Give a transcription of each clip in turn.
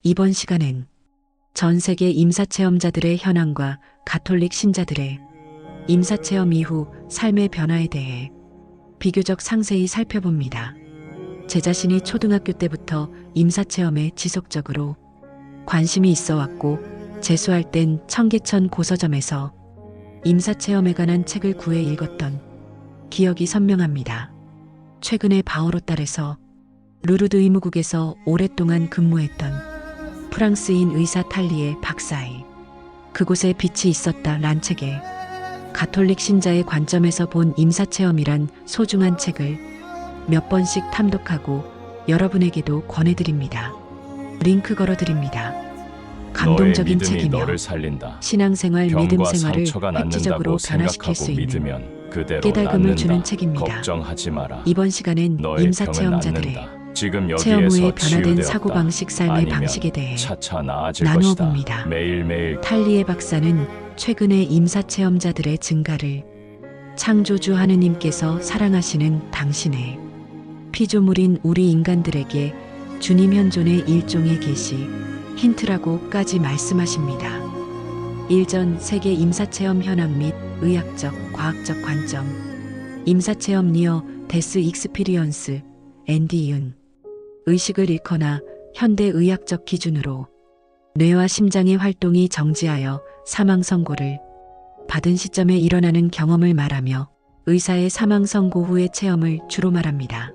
이번 시간엔 전 세계 임사체험자들의 현황과 가톨릭 신자들의 임사체험 이후 삶의 변화에 대해 비교적 상세히 살펴봅니다. 제 자신이 초등학교 때부터 임사체험에 지속적으로 관심이 있어 왔고 재수할 땐 청계천 고서점에서 임사체험에 관한 책을 구해 읽었던 기억이 선명합니다. 최근에 바오로딸에서 루르드 의무국에서 오랫동안 근무했던 프랑스인 의사 탈리의 박사의 그곳에 빛이 있었다 란 책에 가톨릭 신자의 관점에서 본 임사체험이란 소중한 책을 몇 번씩 탐독하고 여러분에게도 권해드립니다. 링크 걸어드립니다. 감동적인 책이며 너를 살린다. 신앙생활, 믿음 병과 생활을 상처가 획기적으로 낫는다고 변화시킬 수 생각하고 있는 믿으면 그대로 깨달음을 낫는다. 주는 책입니다. 걱정하지 마라. 이번 시간엔 너의 임사체험자들의 병은 낫는다. 지금 체험 후에 여기에서 변화된 치유되었다. 사고방식, 삶의 아니면 방식에 대해 차차 나아질 나누어 것이다. 봅니다. 매일매일 탈리의 박사는 최근에 임사체험자들의 증가를 창조주 하느님께서 사랑하시는 당신의 피조물인 우리 인간들에게 주님 현존의 일종의 계시, 힌트라고까지 말씀하십니다. 일전 세계 임사체험 현황 및 의학적, 과학적 관점, 임사체험 니어 데스 익스피리언스, ND윤, 의식을 잃거나 현대의학적 기준으로 뇌와 심장의 활동이 정지하여 사망 선고를 받은 시점에 일어나는 경험을 말하며 의사의 사망 선고 후의 체험을 주로 말합니다.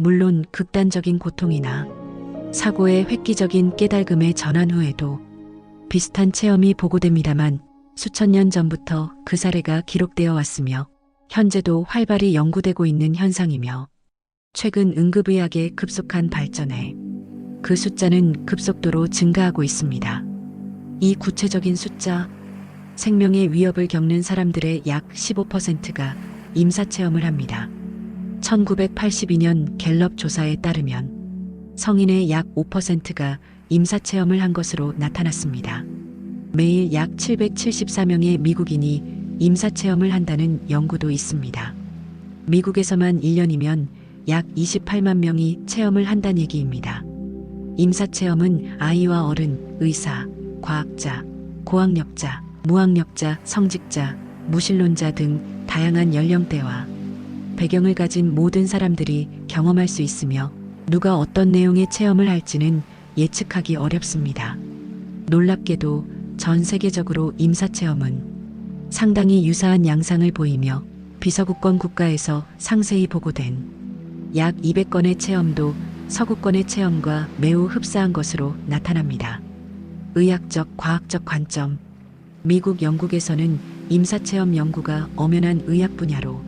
물론 극단적인 고통이나 사고의 획기적인 깨달음의 전환 후에도 비슷한 체험이 보고됩니다만 수천 년 전부터 그 사례가 기록되어 왔으며 현재도 활발히 연구되고 있는 현상이며 최근 응급의학의 급속한 발전에 그 숫자는 급속도로 증가하고 있습니다. 이 구체적인 숫자, 생명의 위협을 겪는 사람들의 약 15%가 임사체험을 합니다. 1982년 갤럽 조사에 따르면 성인의 약 5%가 임사체험을 한 것으로 나타났습니다. 매일 약 774명의 미국인이 임사체험을 한다는 연구도 있습니다. 미국에서만 1년이면 약 28만 명이 체험을 한다는 얘기입니다. 임사체험은 아이와 어른, 의사, 과학자, 고학력자, 무학력자, 성직자, 무신론자 등 다양한 연령대와 배경을 가진 모든 사람들이 경험할 수 있으며 누가 어떤 내용의 체험을 할지는 예측하기 어렵습니다. 놀랍게도 전 세계적으로 임사체험은 상당히 유사한 양상을 보이며 비서구권 국가에서 상세히 보고된 약 200건의 체험도 서구권의 체험과 매우 흡사한 것으로 나타납니다. 의학적, 과학적 관점. 미국, 영국에서는 임사체험 연구가 엄연한 의학 분야로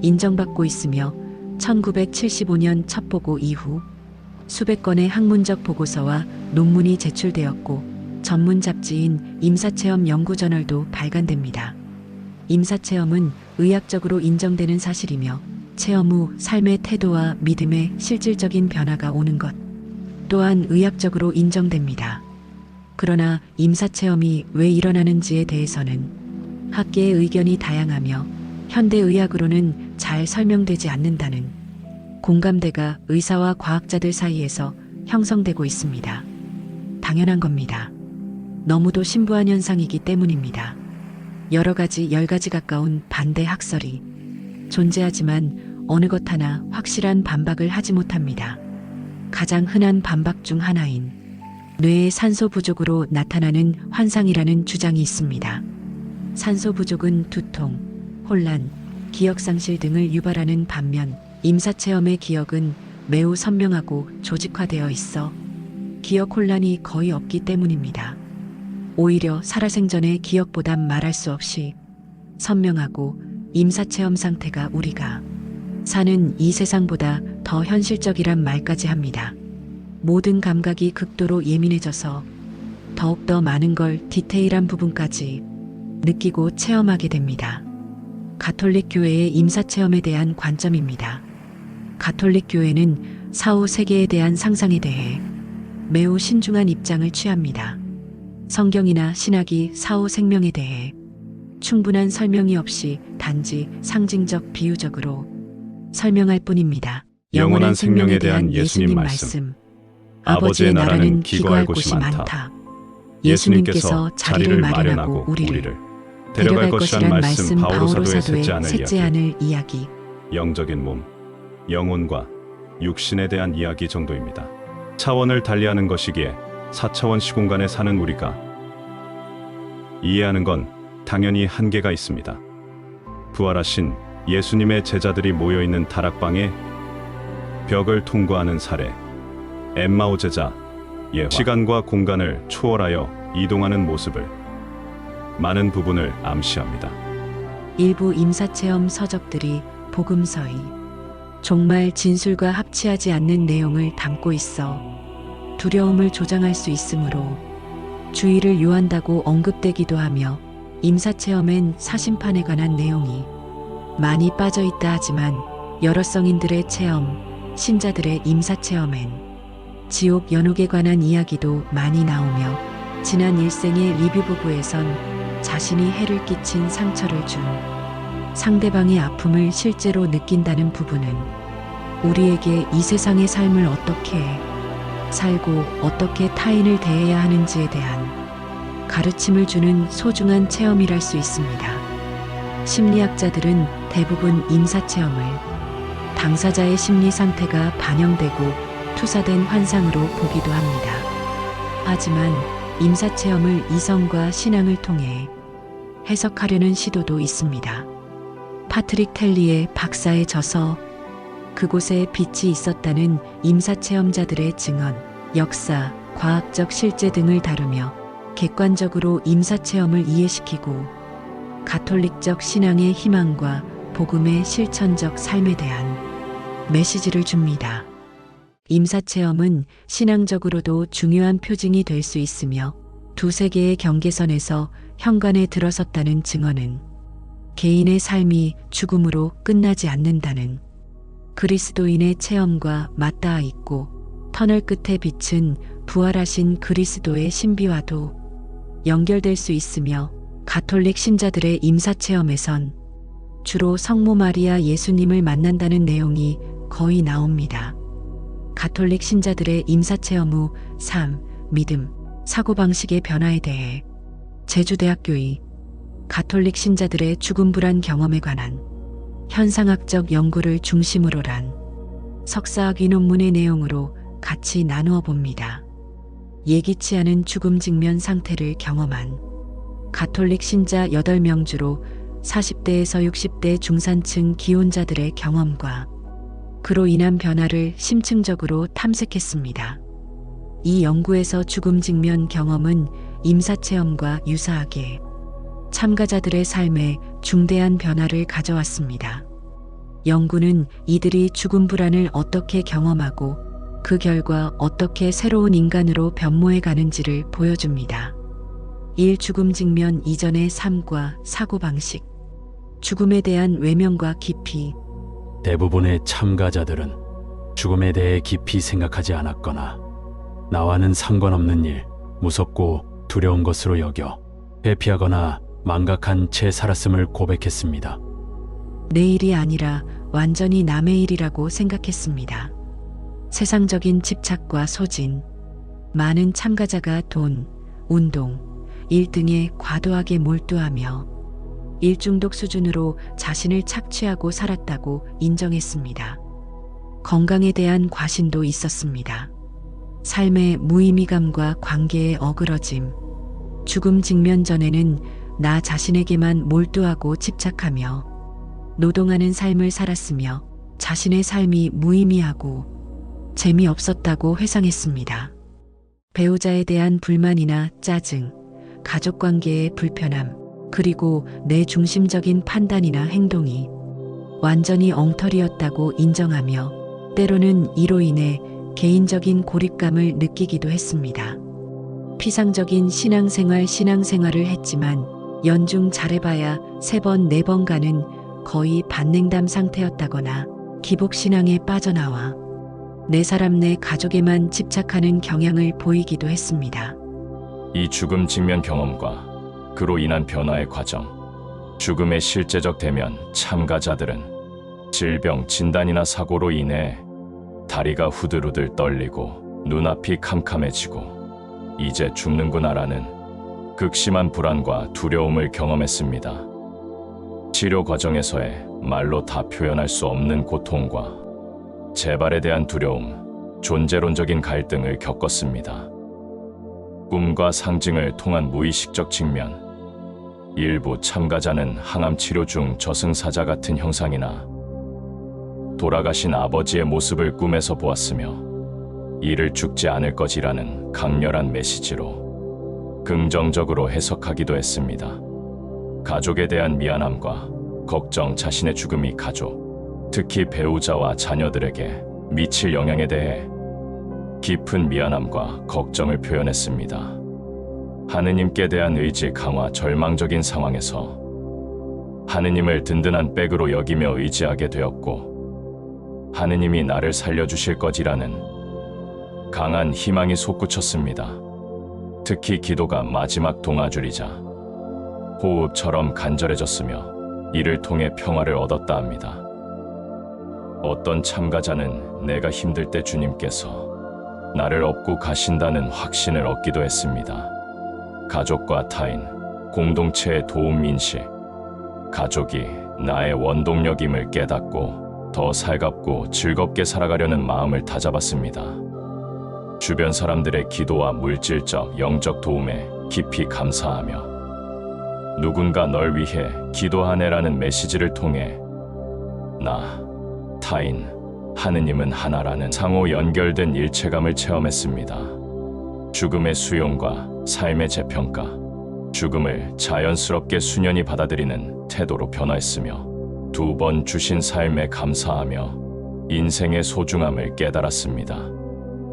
인정받고 있으며 1975년 첫 보고 이후 수백 건의 학문적 보고서와 논문이 제출되었고 전문 잡지인 임사체험 연구저널도 발간됩니다. 임사체험은 의학적으로 인정되는 사실이며 체험 후 삶의 태도와 믿음의 실질적인 변화가 오는 것 또한 의학적으로 인정됩니다. 그러나 임사체험이 왜 일어나는지에 대해서는 학계의 의견이 다양하며 현대의학으로는 잘 설명되지 않는다는 공감대가 의사와 과학자들 사이에서 형성되고 있습니다. 당연한 겁니다. 너무도 신부한 현상이기 때문입니다. 여러 가지 10가지 가까운 반대 학설이 존재하지만 어느 것 하나 확실한 반박을 하지 못합니다. 가장 흔한 반박 중 하나인 뇌의 산소 부족으로 나타나는 환상이라는 주장이 있습니다. 산소 부족은 두통, 혼란, 기억상실 등을 유발하는 반면 임사체험의 기억은 매우 선명하고 조직화되어 있어 기억 혼란이 거의 없기 때문입니다. 오히려 살아생전의 기억보단 말할 수 없이 선명하고 임사체험 상태가 우리가 사는 이 세상보다 더 현실적이란 말까지 합니다. 모든 감각이 극도로 예민해져서 더욱더 많은 걸 디테일한 부분까지 느끼고 체험하게 됩니다. 가톨릭 교회의 임사체험에 대한 관점입니다. 가톨릭 교회는 사후 세계에 대한 상상에 대해 매우 신중한 입장을 취합니다. 성경이나 신학이 사후 생명에 대해 충분한 설명이 없이 단지 상징적 비유적으로 설명할 뿐입니다. 영원한 생명에 대한 예수님 말씀. 아버지의 나라는 기거할 곳이 많다. 예수님께서 자리를 마련하고 우리를 데려갈 것이란 말씀 바오로 사도의 셋째 않을 이야기. 영적인 몸, 영혼과 육신에 대한 이야기 정도입니다. 차원을 달리하는 것이기에 4차원 시공간에 사는 우리가 이해하는 건 당연히 한계가 있습니다. 부활하신 예수님의 제자들이 모여있는 다락방에 벽을 통과하는 사례, 엠마오 제자, 예화, 시간과 공간을 초월하여 이동하는 모습을 많은 부분을 암시합니다. 일부 임사체험 서적들이 복음서의 종말 진술과 합치하지 않는 내용을 담고 있어 두려움을 조장할 수 있으므로 주의를 요한다고 언급되기도 하며, 임사체험엔 사심판에 관한 내용이 많이 빠져있다 하지만 여러 성인들의 체험, 신자들의 임사체험엔 지옥 연옥에 관한 이야기도 많이 나오며, 지난 일생의 리뷰 부부에선 자신이 해를 끼친 상처를 준 상대방의 아픔을 실제로 느낀다는 부분은 우리에게 이 세상의 삶을 어떻게 살고 어떻게 타인을 대해야 하는지에 대한 가르침을 주는 소중한 체험이랄 수 있습니다. 심리학자들은 대부분 임사체험을 당사자의 심리 상태가 반영되고 투사된 환상으로 보기도 합니다. 하지만 임사체험을 이성과 신앙을 통해 해석하려는 시도도 있습니다. 파트릭 텔리의 박사의 저서, 그곳에 빛이 있었다는 임사체험자들의 증언, 역사, 과학적 실제 등을 다루며 객관적으로 임사체험을 이해시키고 가톨릭적 신앙의 희망과 복음의 실천적 삶에 대한 메시지를 줍니다. 임사체험은 신앙적으로도 중요한 표징이 될 수 있으며, 두 세계의 경계선에서 현관에 들어섰다는 증언은 개인의 삶이 죽음으로 끝나지 않는다는 그리스도인의 체험과 맞닿아 있고, 터널 끝의 빛은 부활하신 그리스도의 신비와도 연결될 수 있으며, 가톨릭 신자들의 임사체험에선 주로 성모 마리아 예수님을 만난다는 내용이 거의 나옵니다. 가톨릭 신자들의 임사체험 후 삶, 믿음, 사고방식의 변화에 대해 제주대학교의 가톨릭 신자들의 죽음 불안 경험에 관한 현상학적 연구를 중심으로 한 석사학위 논문의 내용으로 같이 나누어 봅니다. 예기치 않은 죽음 직면 상태를 경험한 가톨릭 신자 8명 주로 40대에서 60대 중산층 기혼자들의 경험과 그로 인한 변화를 심층적으로 탐색했습니다. 이 연구에서 죽음 직면 경험은 임사체험과 유사하게 참가자들의 삶에 중대한 변화를 가져왔습니다. 연구는 이들이 죽음 불안을 어떻게 경험하고 그 결과 어떻게 새로운 인간으로 변모해 가는지를 보여줍니다. 1. 죽음 직면 이전의 삶과 사고방식. 죽음에 대한 외면과 깊이. 대부분의 참가자들은 죽음에 대해 깊이 생각하지 않았거나 나와는 상관없는 일, 무섭고 두려운 것으로 여겨 회피하거나 망각한 채 살았음을 고백했습니다. 내 일이 아니라 완전히 남의 일이라고 생각했습니다. 세상적인 집착과 소진. 많은 참가자가 돈, 운동, 일 등에 과도하게 몰두하며 일중독 수준으로 자신을 착취하고 살았다고 인정했습니다. 건강에 대한 과신도 있었습니다. 삶의 무의미감과 관계의 어그러짐. 죽음 직면 전에는 나 자신에게만 몰두하고 집착하며 노동하는 삶을 살았으며 자신의 삶이 무의미하고 재미없었다고 회상했습니다. 배우자에 대한 불만이나 짜증, 가족관계의 불편함, 그리고 내 중심적인 판단이나 행동이 완전히 엉터리였다고 인정하며 때로는 이로 인해 개인적인 고립감을 느끼기도 했습니다. 피상적인 신앙생활을 했지만 연중 잘해봐야 3번, 4번가는 거의 반냉담 상태였다거나 기복신앙에 빠져나와 내 사람 내 가족에만 집착하는 경향을 보이기도 했습니다. 이 죽음 직면 경험과 그로 인한 변화의 과정, 죽음의 실제적 대면. 참가자들은 질병, 진단이나 사고로 인해 다리가 후들후들 떨리고 눈앞이 캄캄해지고 이제 죽는구나라는 극심한 불안과 두려움을 경험했습니다. 치료 과정에서의 말로 다 표현할 수 없는 고통과 재발에 대한 두려움, 존재론적인 갈등을 겪었습니다. 꿈과 상징을 통한 무의식적 측면, 일부 참가자는 항암 치료 중 저승사자 같은 형상이나 돌아가신 아버지의 모습을 꿈에서 보았으며 이를 죽지 않을 것이라는 강렬한 메시지로 긍정적으로 해석하기도 했습니다. 가족에 대한 미안함과 걱정, 자신의 죽음이 가족, 특히 배우자와 자녀들에게 미칠 영향에 대해 깊은 미안함과 걱정을 표현했습니다. 하느님께 대한 의지 강화, 절망적인 상황에서 하느님을 든든한 백으로 여기며 의지하게 되었고 하느님이 나를 살려주실 것이라는 강한 희망이 솟구쳤습니다. 특히 기도가 마지막 동아줄이자 호흡처럼 간절해졌으며 이를 통해 평화를 얻었다 합니다. 어떤 참가자는 내가 힘들 때 주님께서 나를 업고 가신다는 확신을 얻기도 했습니다. 가족과 타인, 공동체의 도움 인식, 가족이 나의 원동력임을 깨닫고 더 살갑고 즐겁게 살아가려는 마음을 다잡았습니다. 주변 사람들의 기도와 물질적, 영적 도움에 깊이 감사하며 누군가 널 위해 기도하네라는 메시지를 통해 나, 타인, 하느님은 하나라는 상호 연결된 일체감을 체험했습니다. 죽음의 수용과 삶의 재평가, 죽음을 자연스럽게 순연히 받아들이는 태도로 변화했으며 두 번 주신 삶에 감사하며 인생의 소중함을 깨달았습니다.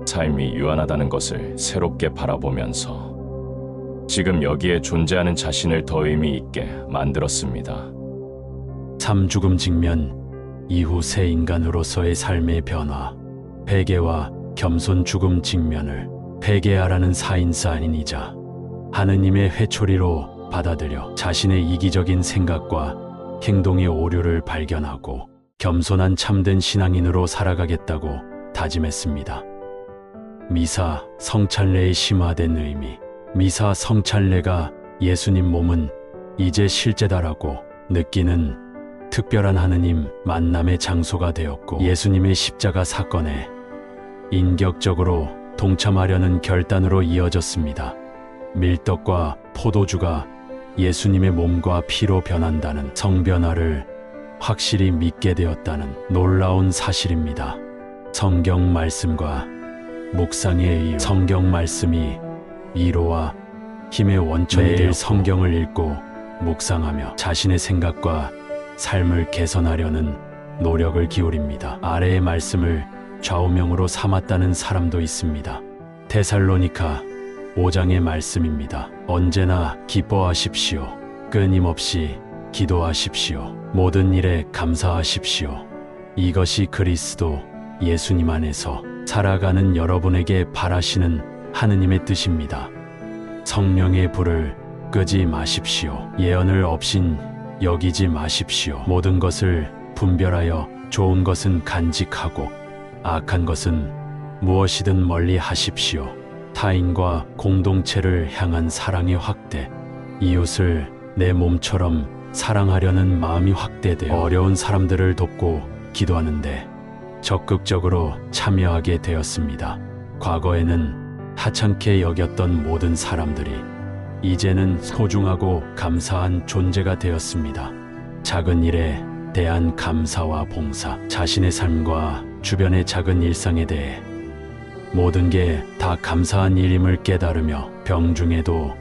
삶이 유한하다는 것을 새롭게 바라보면서 지금 여기에 존재하는 자신을 더 의미 있게 만들었습니다. 삶 죽음 직면 이후 새 인간으로서의 삶의 변화, 회개와 겸손 죽음 직면을 회개하라는 사인사인이자 하느님의 회초리로 받아들여 자신의 이기적인 생각과 행동의 오류를 발견하고 겸손한 참된 신앙인으로 살아가겠다고 다짐했습니다. 미사 성찬례의 심화된 의미, 미사 성찬례가 예수님 몸은 이제 실제다라고 느끼는 특별한 하느님 만남의 장소가 되었고 예수님의 십자가 사건에 인격적으로 동참하려는 결단으로 이어졌습니다. 밀떡과 포도주가 예수님의 몸과 피로 변한다는 성변화를 확실히 믿게 되었다는 놀라운 사실입니다. 성경 말씀과 묵상의 이유, 성경 말씀이 위로와 힘의 원천이 매일 성경을 읽고 묵상하며 자신의 생각과 삶을 개선하려는 노력을 기울입니다. 아래의 말씀을 좌우명으로 삼았다는 사람도 있습니다. 데살로니가 5장의 말씀입니다. 언제나 기뻐하십시오. 끊임없이 기도하십시오. 모든 일에 감사하십시오. 이것이 그리스도 예수님 안에서 살아가는 여러분에게 바라시는 하느님의 뜻입니다. 성령의 불을 끄지 마십시오. 예언을 없인 여기지 마십시오. 모든 것을 분별하여 좋은 것은 간직하고 악한 것은 무엇이든 멀리 하십시오. 타인과 공동체를 향한 사랑의 확대, 이웃을 내 몸처럼 사랑하려는 마음이 확대되어 어려운 사람들을 돕고 기도하는데 적극적으로 참여하게 되었습니다. 과거에는 하찮게 여겼던 모든 사람들이 이제는 소중하고 감사한 존재가 되었습니다. 작은 일에 대한 감사와 봉사, 자신의 삶과 주변의 작은 일상에 대해 모든 게 다 감사한 일임을 깨달으며 병중에도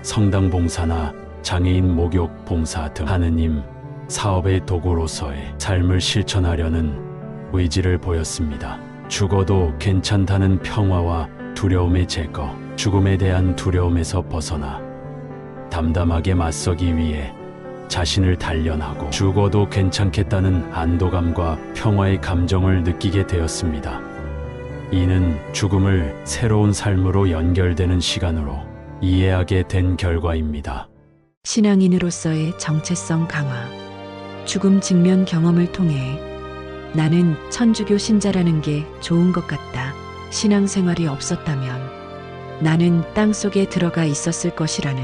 성당 봉사나 장애인 목욕 봉사 등 하느님 사업의 도구로서의 삶을 실천하려는 의지를 보였습니다. 죽어도 괜찮다는 평화와 두려움의 제거, 죽음에 대한 두려움에서 벗어나 담담하게 맞서기 위해 자신을 단련하고 죽어도 괜찮겠다는 안도감과 평화의 감정을 느끼게 되었습니다. 이는 죽음을 새로운 삶으로 연결되는 시간으로 이해하게 된 결과입니다. 신앙인으로서의 정체성 강화. 죽음 직면 경험을 통해 나는 천주교 신자라는 게 좋은 것 같다. 신앙생활이 없었다면 나는 땅 속에 들어가 있었을 것이라는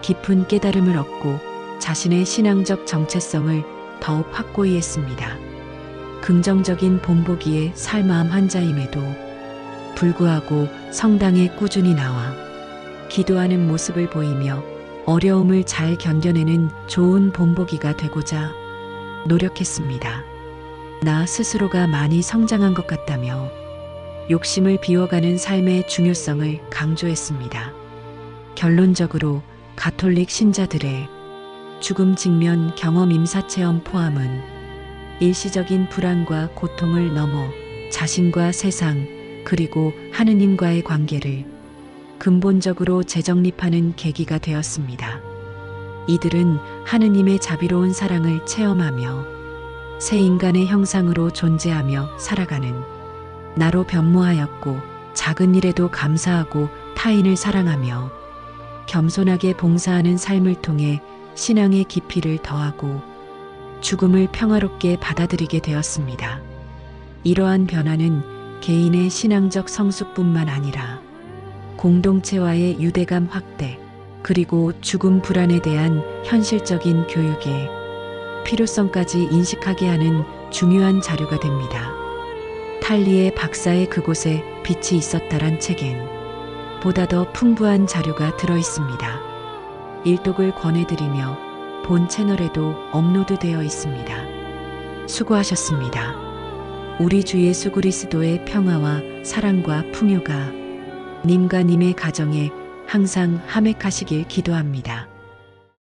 깊은 깨달음을 얻고 자신의 신앙적 정체성을 더욱 확고히 했습니다. 긍정적인 본보기의 살마음 환자임에도 불구하고 성당에 꾸준히 나와 기도하는 모습을 보이며 어려움을 잘 견뎌내는 좋은 본보기가 되고자 노력했습니다. 나 스스로가 많이 성장한 것 같다며 욕심을 비워가는 삶의 중요성을 강조했습니다. 결론적으로 가톨릭 신자들의 죽음 직면 경험 임사체험 포함은 일시적인 불안과 고통을 넘어 자신과 세상 그리고 하느님과의 관계를 근본적으로 재정립하는 계기가 되었습니다. 이들은 하느님의 자비로운 사랑을 체험하며 새 인간의 형상으로 존재하며 살아가는 나로 변모하였고 작은 일에도 감사하고 타인을 사랑하며 겸손하게 봉사하는 삶을 통해 신앙의 깊이를 더하고 죽음을 평화롭게 받아들이게 되었습니다. 이러한 변화는 개인의 신앙적 성숙뿐만 아니라 공동체와의 유대감 확대, 그리고 죽음 불안에 대한 현실적인 교육의 필요성까지 인식하게 하는 중요한 자료가 됩니다. 탈리의 박사의 그곳에 빛이 있었다란 책엔 보다 더 풍부한 자료가 들어 있습니다. 일독을 권해드리며 본 채널에도 업로드되어 있습니다. 수고하셨습니다. 우리 주 예수 그리스도의 평화와 사랑과 풍요가 님과 님의 가정에 항상 함액하시길 기도합니다.